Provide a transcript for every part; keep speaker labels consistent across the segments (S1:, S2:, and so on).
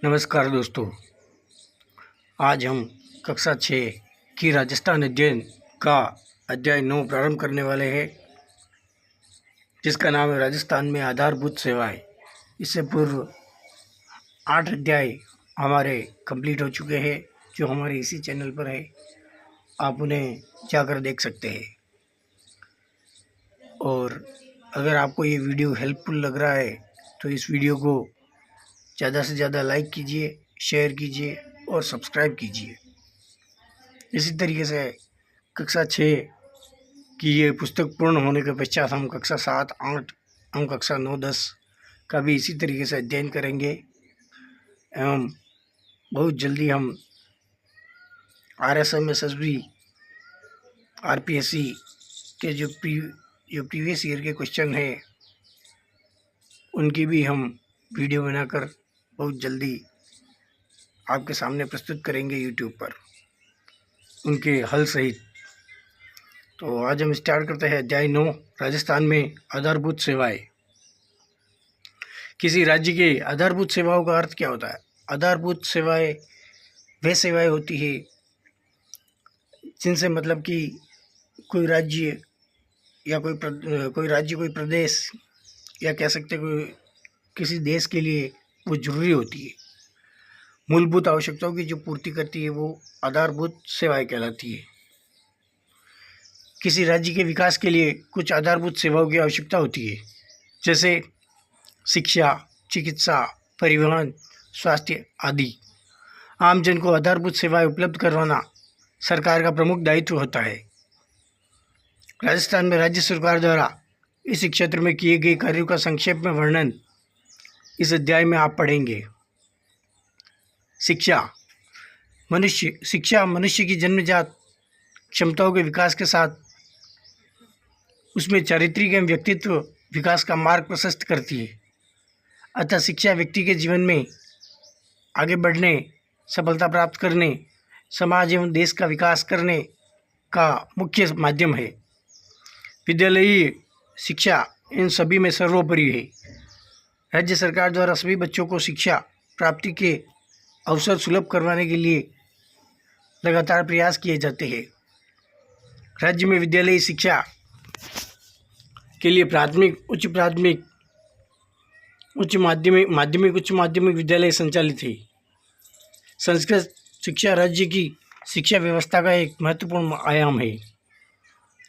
S1: नमस्कार दोस्तों, आज हम कक्षा 6 की राजस्थान अध्ययन का अध्याय 9 प्रारंभ करने वाले हैं, जिसका नाम है राजस्थान में आधारभूत सेवाएं। इससे पूर्व 8 अध्याय हमारे कंप्लीट हो चुके हैं, जो हमारे इसी चैनल पर है। आप उन्हें जाकर देख सकते हैं। और अगर आपको ये वीडियो हेल्पफुल लग रहा है तो इस वीडियो को ज़्यादा से ज़्यादा लाइक कीजिए, शेयर कीजिए और सब्सक्राइब कीजिए। इसी तरीके से कक्षा 6 की ये पुस्तक पूर्ण होने के पश्चात हम कक्षा 7, 8, हम कक्षा 9, 10 का भी इसी तरीके से अध्ययन करेंगे एवं बहुत जल्दी हम RSM, SSB, RPSC के जो प्रीवियस ईयर के क्वेश्चन हैं उनकी भी हम वीडियो बनाकर बहुत जल्दी आपके सामने प्रस्तुत करेंगे यूट्यूब पर, उनके हल सहित। तो आज हम स्टार्ट करते हैं अध्याय 9, राजस्थान में आधारभूत सेवाएं। किसी राज्य के आधारभूत सेवाओं का अर्थ क्या होता है? आधारभूत सेवाएं वे सेवाएं होती है जिनसे मतलब कि कोई राज्य या कोई प्रदेश या कह सकते कोई किसी देश के लिए वो जरूरी होती है। मूलभूत आवश्यकताओं की जो पूर्ति करती है वो आधारभूत सेवाएं कहलाती है। किसी राज्य के विकास के लिए कुछ आधारभूत सेवाओं की आवश्यकता होती है, जैसे शिक्षा, चिकित्सा, परिवहन, स्वास्थ्य आदि। आम जन को आधारभूत सेवाएं उपलब्ध करवाना सरकार का प्रमुख दायित्व होता है। राजस्थान में राज्य सरकार द्वारा इस क्षेत्र में किए गए कार्यों का संक्षेप में वर्णन इस अध्याय में आप पढ़ेंगे। शिक्षा मनुष्य की जन्मजात क्षमताओं के विकास के साथ उसमें चारित्रिक एवं व्यक्तित्व विकास का मार्ग प्रशस्त करती है। अतः शिक्षा व्यक्ति के जीवन में आगे बढ़ने, सफलता प्राप्त करने, समाज एवं देश का विकास करने का मुख्य माध्यम है। विद्यालयीय शिक्षा इन सभी में सर्वोपरि है। राज्य सरकार द्वारा सभी बच्चों को शिक्षा प्राप्ति के अवसर सुलभ करवाने के लिए लगातार प्रयास किए जाते हैं। राज्य में विद्यालयीय शिक्षा के लिए प्राथमिक, उच्च प्राथमिक, उच्च माध्यमिक विद्यालय संचालित है। संस्कृत शिक्षा राज्य की शिक्षा व्यवस्था का एक महत्वपूर्ण आयाम है।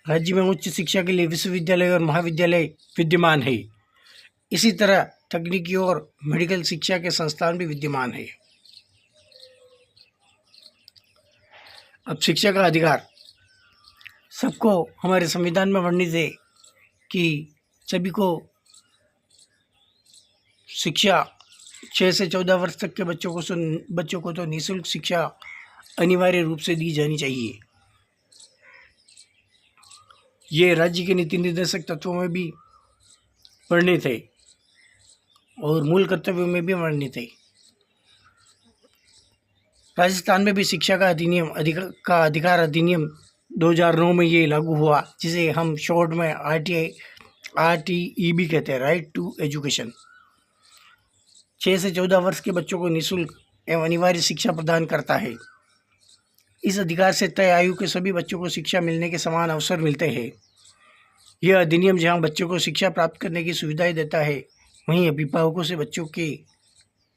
S1: राज्य में उच्च शिक्षा के लिए विश्वविद्यालय और महाविद्यालय विद्यमान है। इसी तरह तकनीकी और मेडिकल शिक्षा के संस्थान भी विद्यमान है। अब शिक्षा का अधिकार सबको हमारे संविधान में वर्णित है कि सभी को शिक्षा 6 से 14 वर्ष तक के बच्चों को तो निःशुल्क शिक्षा अनिवार्य रूप से दी जानी चाहिए। ये राज्य के नीति निर्देशक तत्वों में भी वर्णित है और मूल कर्तव्यों में भी वर्णित है। राजस्थान में भी शिक्षा का अधिकार अधिनियम 2009 में ये लागू हुआ, जिसे हम शॉर्ट में RTEB कहते हैं, राइट टू एजुकेशन। 6 से 14 वर्ष के बच्चों को निःशुल्क एवं अनिवार्य शिक्षा प्रदान करता है। इस अधिकार से तय आयु के सभी बच्चों को शिक्षा मिलने के समान अवसर मिलते हैं। यह अधिनियम जहां बच्चों को शिक्षा प्राप्त करने की सुविधाएं देता है, वहीं अभिभावकों से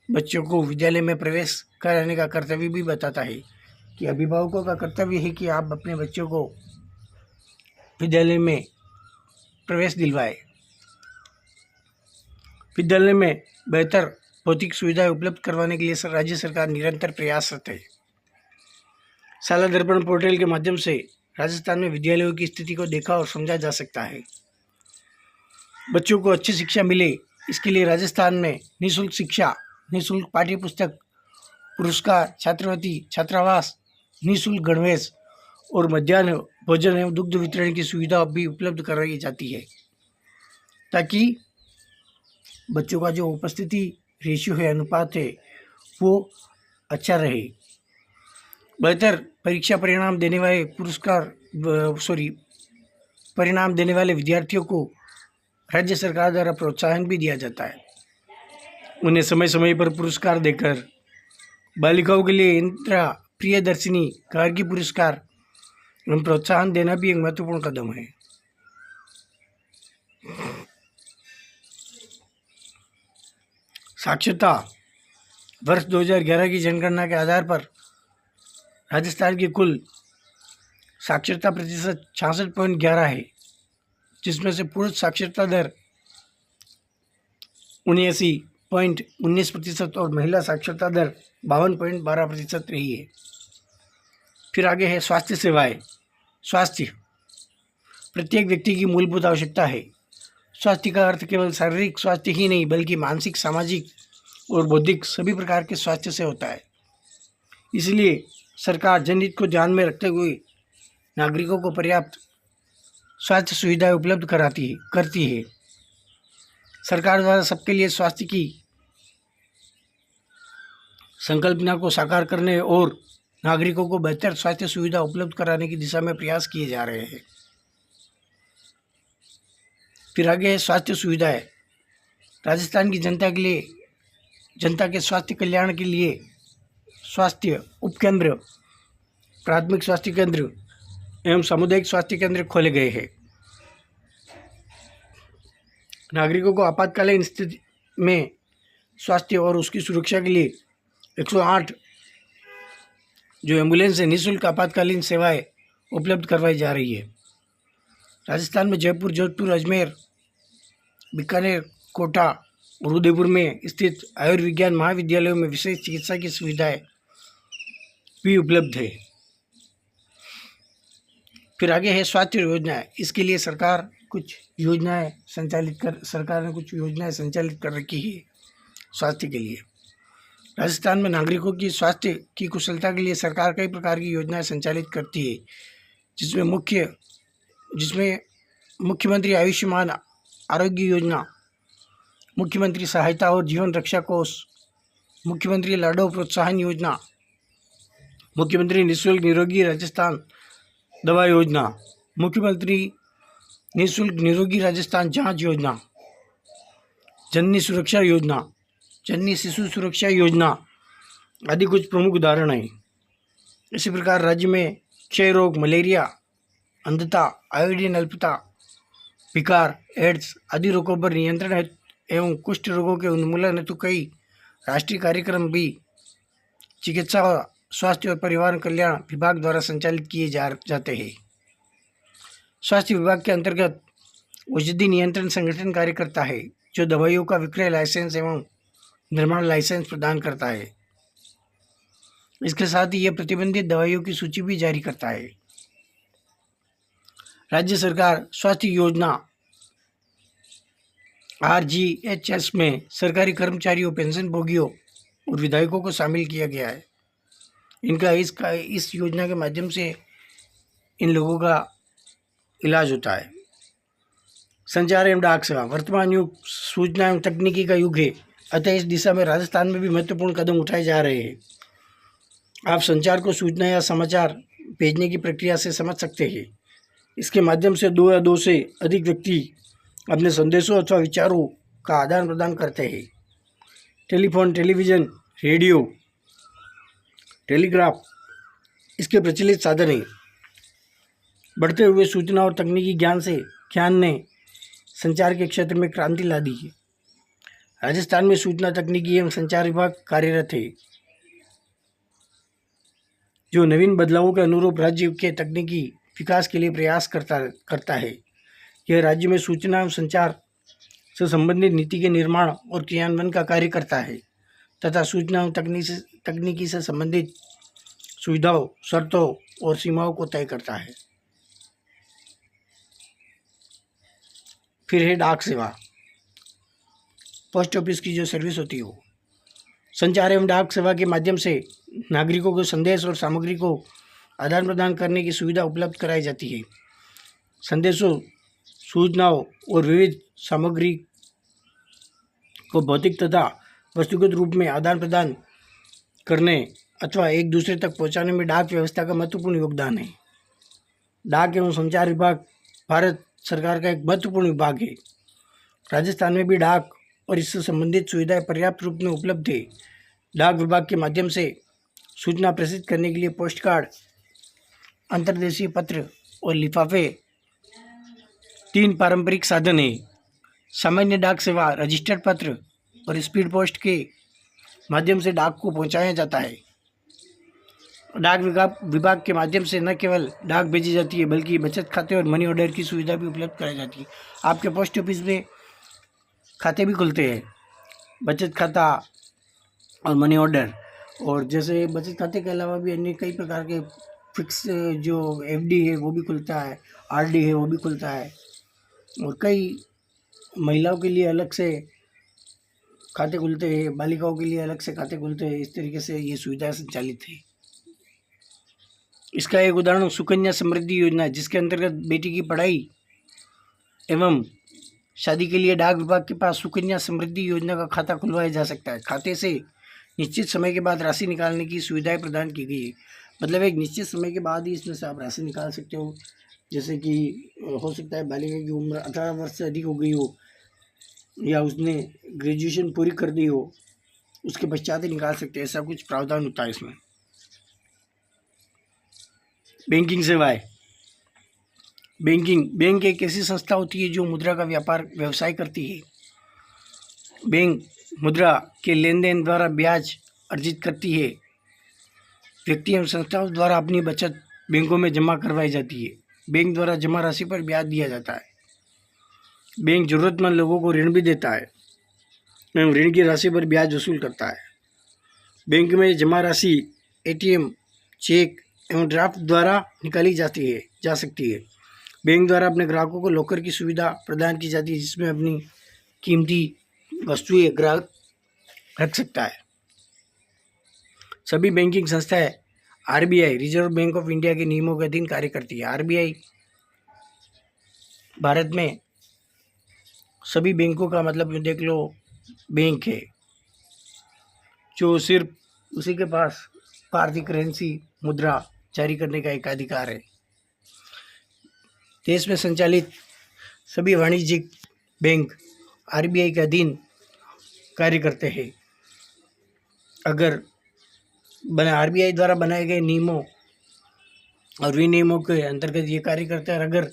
S1: बच्चों को विद्यालय में प्रवेश कराने का कर्तव्य भी बताता है कि अभिभावकों का कर्तव्य है कि आप अपने बच्चों को विद्यालय में प्रवेश दिलवाएं। विद्यालय में बेहतर भौतिक सुविधाएं उपलब्ध करवाने के लिए राज्य सरकार निरंतर प्रयासरत है। साला दर्पण पोर्टल के माध्यम से राजस्थान में विद्यालयों की स्थिति को देखा और समझा जा सकता है। बच्चों को अच्छी शिक्षा मिले, इसके लिए राजस्थान में निःशुल्क शिक्षा, निःशुल्क पाठ्य पुस्तक, पुरस्कार, छात्रवृत्ति, छात्रावास, निःशुल्क गणवेश और मध्याह्न भोजन एवं दुग्ध वितरण की सुविधा भी उपलब्ध कराई जाती है, ताकि बच्चों का जो उपस्थिति रेशियो है, अनुपात है, वो अच्छा रहे। बेहतर परीक्षा परिणाम देने वाले विद्यार्थियों को राज्य सरकार द्वारा प्रोत्साहन भी दिया जाता है। उन्हें समय समय पर पुरस्कार देकर बालिकाओं के लिए इंदिरा प्रियदर्शिनी गार्गी पुरस्कार एवं प्रोत्साहन देना भी एक महत्वपूर्ण कदम है। साक्षरता वर्ष 2011 की जनगणना के आधार पर राजस्थान की कुल साक्षरता प्रतिशत 66.11 है, जिसमें से पुरुष साक्षरता दर 79.19% और महिला साक्षरता दर 52.12% रही है। फिर आगे है स्वास्थ्य सेवाएं। स्वास्थ्य प्रत्येक व्यक्ति की मूलभूत आवश्यकता है। स्वास्थ्य का अर्थ केवल शारीरिक स्वास्थ्य ही नहीं बल्कि मानसिक, सामाजिक और बौद्धिक सभी प्रकार के स्वास्थ्य से होता है। इसलिए सरकार जनहित को ध्यान में रखते हुए नागरिकों को पर्याप्त स्वास्थ्य सुविधाएं उपलब्ध करती है। सरकार द्वारा सबके लिए स्वास्थ्य की संकल्पना को साकार करने और नागरिकों को बेहतर स्वास्थ्य सुविधा उपलब्ध कराने की दिशा में प्रयास किए जा रहे हैं। फिर आगे है स्वास्थ्य सुविधाएं। राजस्थान की जनता के स्वास्थ्य कल्याण के लिए स्वास्थ्य उपकेंद्र, प्राथमिक स्वास्थ्य केंद्र एवं सामुदायिक स्वास्थ्य केंद्र खोले गए हैं। नागरिकों को आपातकालीन स्थिति में स्वास्थ्य और उसकी सुरक्षा के लिए 108 जो एम्बुलेंस है निःशुल्क आपातकालीन सेवाएं उपलब्ध करवाई जा रही है। राजस्थान में जयपुर, जोधपुर, अजमेर, बीकानेर, कोटा और उदयपुर में स्थित आयुर्विज्ञान महाविद्यालयों में विशेष चिकित्सा की सुविधाएं भी उपलब्ध है। फिर आगे है स्वास्थ्य योजनाएं। इसके लिए सरकार ने कुछ योजनाएं संचालित कर रखी है। स्वास्थ्य के लिए राजस्थान में नागरिकों की स्वास्थ्य की कुशलता के लिए सरकार कई प्रकार की योजनाएं संचालित करती है, जिसमें मुख्यमंत्री आयुष्मान आरोग्य योजना, मुख्यमंत्री सहायता और जीवन रक्षा कोष, मुख्यमंत्री लाडो प्रोत्साहन योजना, मुख्यमंत्री निःशुल्क निरोगी राजस्थान दवा योजना, मुख्यमंत्री निःशुल्क निरोगी राजस्थान जांच योजना, जननी सुरक्षा योजना, जननी शिशु सुरक्षा योजना आदि कुछ प्रमुख उदाहरण हैं। इसी प्रकार राज्य में क्षय रोग, मलेरिया, अंधता, आयोडीन अल्पता, विकार, एड्स आदि रोगों पर नियंत्रण एवं कुष्ठ रोगों के उन्मूलन हेतु कई राष्ट्रीय कार्यक्रम भी चिकित्सा, स्वास्थ्य और परिवार कल्याण विभाग द्वारा संचालित किए जाते हैं। स्वास्थ्य विभाग के अंतर्गत औषधि नियंत्रण संगठन कार्य करता है, जो दवाइयों का विक्रय लाइसेंस एवं निर्माण लाइसेंस प्रदान करता है। इसके साथ ही यह प्रतिबंधित दवाइयों की सूची भी जारी करता है। राज्य सरकार स्वास्थ्य योजना RGHS में सरकारी कर्मचारियों, पेंशन भोगियों और विधायकों को शामिल किया गया है। इस योजना के माध्यम से इन लोगों का इलाज होता है। संचार एवं डाक सेवा। वर्तमान युग सूचना एवं तकनीकी का युग है, अतः इस दिशा में राजस्थान में भी महत्वपूर्ण कदम उठाए जा रहे हैं। आप संचार को सूचना या समाचार भेजने की प्रक्रिया से समझ सकते हैं। इसके माध्यम से दो या दो से अधिक व्यक्ति अपने संदेशों अथवा विचारों का आदान प्रदान करते हैं। टेलीफोन, टेलीविज़न, रेडियो, टेलीग्राफ इसके प्रचलित साधन हैं। बढ़ते हुए सूचना और तकनीकी ज्ञान ने संचार के क्षेत्र में क्रांति ला दी है। राजस्थान में सूचना तकनीकी एवं संचार विभाग कार्यरत है, जो नवीन बदलावों के अनुरूप राज्य के तकनीकी विकास के लिए प्रयास करता है। यह राज्य में सूचना एवं संचार से संबंधित नीति के निर्माण और क्रियान्वयन का कार्य करता है तथा सूचना एवं तकनीकी से संबंधित सुविधाओं, शर्तों और सीमाओं को तय करता है। फिर है डाक सेवा। पोस्ट ऑफिस की जो सर्विस होती है वो संचार एवं डाक सेवा के माध्यम से नागरिकों को संदेश और सामग्री को आदान प्रदान करने की सुविधा उपलब्ध कराई जाती है। संदेशों, सूचनाओं और विविध सामग्री को भौतिक तथा वस्तुगत रूप में आदान प्रदान करने अथवा एक दूसरे तक पहुंचाने में डाक व्यवस्था का महत्वपूर्ण योगदान है। डाक एवं संचार विभाग भारत सरकार का एक महत्वपूर्ण विभाग है। राजस्थान में भी डाक और इससे संबंधित सुविधाएं पर्याप्त रूप में उपलब्ध है। डाक विभाग के माध्यम से सूचना प्रेषित करने के लिए पोस्ट कार्ड, अंतर्देशीय पत्र और लिफाफे 3 पारंपरिक साधन हैं। सामान्य डाक सेवा, रजिस्टर्ड पत्र और स्पीड पोस्ट के माध्यम से डाक को पहुंचाया जाता है। डाक विभाग के माध्यम से न केवल डाक भेजी जाती है बल्कि बचत खाते और मनी ऑर्डर की सुविधा भी उपलब्ध कराई जाती है। आपके पोस्ट ऑफिस में खाते भी खुलते हैं, बचत खाता और मनी ऑर्डर। और जैसे बचत खाते के अलावा भी अन्य कई प्रकार के फिक्स जो एफडी है वो भी खुलता है, आरडी है वो भी खुलता है, और कई महिलाओं के लिए अलग से खाते खुलते हैं, बालिकाओं के लिए अलग से खाते खुलते हैं। इस तरीके से ये सुविधाएं संचालित है। इसका एक उदाहरण सुकन्या समृद्धि योजना, जिसके अंतर्गत बेटी की पढ़ाई एवं शादी के लिए डाक विभाग के पास सुकन्या समृद्धि योजना का खाता खुलवाया जा सकता है। खाते से निश्चित समय के बाद राशि निकालने की सुविधाएं प्रदान की गई है। मतलब एक निश्चित समय के बाद ही इसमें से आप राशि निकाल सकते हो। जैसे कि हो सकता है बालिका की उम्र 18 वर्ष से अधिक हो गई हो या उसने ग्रेजुएशन पूरी कर दी हो, उसके पश्चात ही निकाल सकते हैं। ऐसा कुछ प्रावधान होता है इसमें। बैंकिंग सेवाएं। बैंक एक ऐसी संस्था होती है जो मुद्रा का व्यवसाय करती है। बैंक मुद्रा के लेन देन द्वारा ब्याज अर्जित करती है। व्यक्ति एवं संस्थाओं द्वारा अपनी बचत बैंकों में जमा करवाई जाती है। बैंक द्वारा जमा राशि पर ब्याज दिया जाता है। बैंक जरूरतमंद लोगों को ऋण भी देता है एवं ऋण की राशि पर ब्याज वसूल करता है। बैंक में जमा राशि एटीएम, चेक एवं ड्राफ्ट द्वारा निकाली जा सकती है। बैंक द्वारा अपने ग्राहकों को लॉकर की सुविधा प्रदान की जाती है, जिसमें अपनी कीमती वस्तुएं ग्राहक रख सकता है। सभी बैंकिंग संस्थाएं RBI, reserve bank of India के नियमों के अधीन कार्य करती है। आरबीआई भारत में सभी बैंकों का मतलब देख लो बैंक है, जो सिर्फ उसी के पास भारतीय करेंसी मुद्रा जारी करने का एक अधिकार है। देश में संचालित सभी वाणिज्यिक बैंक आरबीआई के अधीन कार्य करते हैं। अगर आरबीआई द्वारा बनाए गए नियमों और विनियमों के अंतर्गत ये कार्य करते हैं, और अगर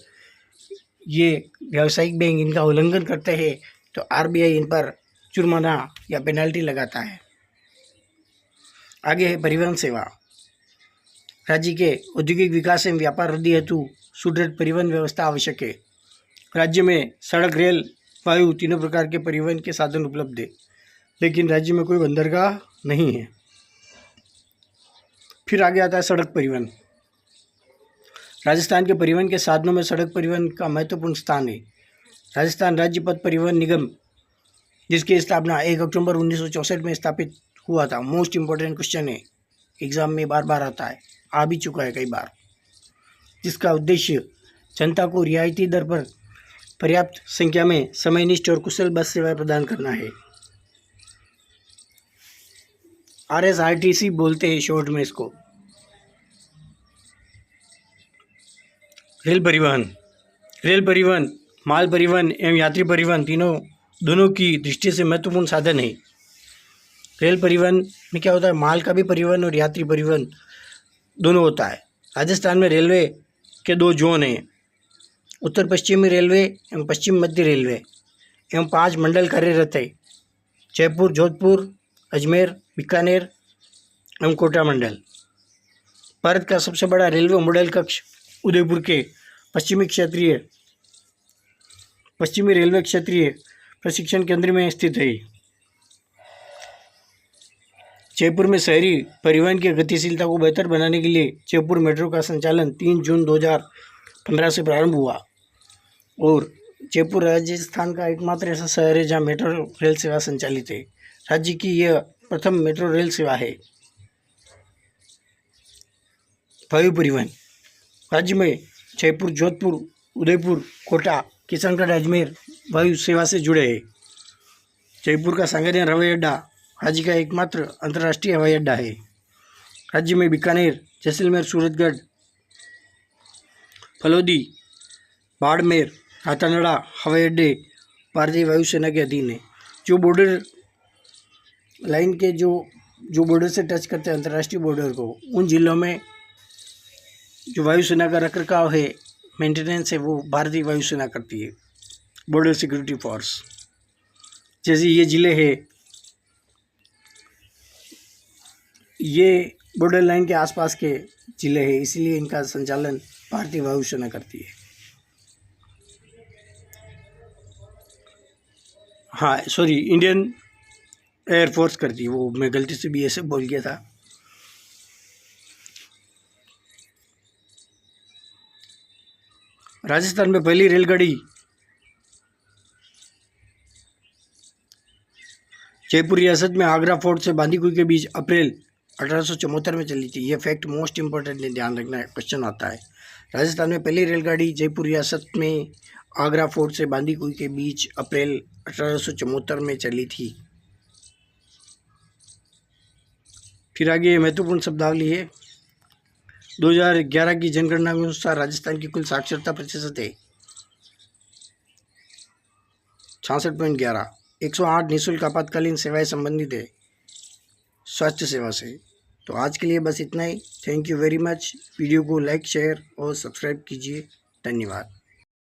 S1: ये व्यावसायिक बैंक इनका उल्लंघन करते हैं तो आरबीआई इन पर जुर्माना या पेनल्टी लगाता है। आगे है परिवहन सेवा। राज्य के औद्योगिक विकास एवं व्यापार वृद्धि हेतु सुदृढ़ परिवहन व्यवस्था आवश्यक है। राज्य में सड़क, रेल, वायु तीनों प्रकार के परिवहन के साधन उपलब्ध है, लेकिन राज्य में कोई बंदरगाह नहीं है। फिर आगे आता है सड़क परिवहन। राजस्थान के परिवहन के साधनों में सड़क परिवहन का महत्वपूर्ण स्थान है। राजस्थान राज्य पथ परिवहन निगम, जिसकी स्थापना 1 अक्टूबर 1964 में स्थापित हुआ था। मोस्ट इम्पोर्टेंट क्वेश्चन है, एग्जाम में बार बार आता है, आ भी चुका है कई बार। जिसका उद्देश्य जनता को रियायती दर पर पर्याप्त संख्या में समयनिष्ठ और कुशल बस सेवाएं प्रदान करना है। RSRTC बोलते हैं शॉर्ट में इसको। रेल परिवहन माल परिवहन एवं यात्री परिवहन दोनों की दृष्टि से महत्वपूर्ण साधन है। रेल परिवहन में क्या होता है, माल का भी परिवहन और यात्री परिवहन दोनों होता है। राजस्थान में रेलवे के 2 जोन हैं, उत्तर पश्चिमी रेलवे एवं पश्चिम मध्य रेलवे, एवं 5 मंडल कार्यरत है। जयपुर, जोधपुर, अजमेर, बीकानेर एवं कोटा मंडल। भारत का सबसे बड़ा रेलवे मॉडल कक्ष उदयपुर के पश्चिमी रेलवे क्षेत्रीय प्रशिक्षण केंद्र में स्थित है। जयपुर में शहरी परिवहन की गतिशीलता को बेहतर बनाने के लिए जयपुर मेट्रो का संचालन 3 जून 2015 से प्रारंभ हुआ, और जयपुर राजस्थान का एकमात्र ऐसा शहर है जहां मेट्रो रेल सेवा संचालित है। राज्य की यह प्रथम मेट्रो रेल सेवा है। वायु परिवहन। राज्य में जयपुर, जोधपुर, उदयपुर, कोटा, किशनगढ़, अजमेर वायु सेवा से जुड़े हैं। जयपुर का सांगानेर हवाई अड्डा राज्य का एकमात्र अंतर्राष्ट्रीय हवाई अड्डा है। राज्य में बीकानेर, जैसलमेर, सूरतगढ़, फलोदी, बाड़मेर, हाथानड़ा हवाई अड्डे भारतीय वायुसेना के अधीन है। जो बॉर्डर लाइन के जो जो बॉर्डर से टच करते हैं अंतर्राष्ट्रीय बॉर्डर को, उन जिलों में जो वायुसेना का रखरखाव है, मेंटेनेंस है, वो भारतीय वायुसेना करती है, बॉर्डर सिक्योरिटी फोर्स। जैसे ये ज़िले हैं, ये बॉर्डर लाइन के आसपास के ज़िले हैं, इसलिए इनका संचालन भारतीय वायुसेना करती है। हाँ सॉरी, इंडियन एयरफोर्स करती है, वो मैं गलती से भी ऐसे बोल गया था। राजस्थान में पहली रेलगाड़ी जयपुर रियासत में आगरा फोर्ट से बांदीकुई के बीच अप्रैल 1874 में चली थी। ये फैक्ट मोस्ट इंपॉर्टेंट है, ध्यान रखना, क्वेश्चन आता है। राजस्थान में पहली रेलगाड़ी जयपुर रियासत में आगरा फोर्ट से बांदीकुई के बीच अप्रैल 1874 में चली थी। फिर आगे महत्वपूर्ण शब्दावली है। 2011 की जनगणना के अनुसार राजस्थान की कुल साक्षरता प्रतिशत है 66.11। 108 निःशुल्क आपातकालीन सेवाएं संबंधित है स्वास्थ्य सेवा से। तो आज के लिए बस इतना ही। Thank you very much. Video को लाइक, शेयर और सब्सक्राइब कीजिए। धन्यवाद।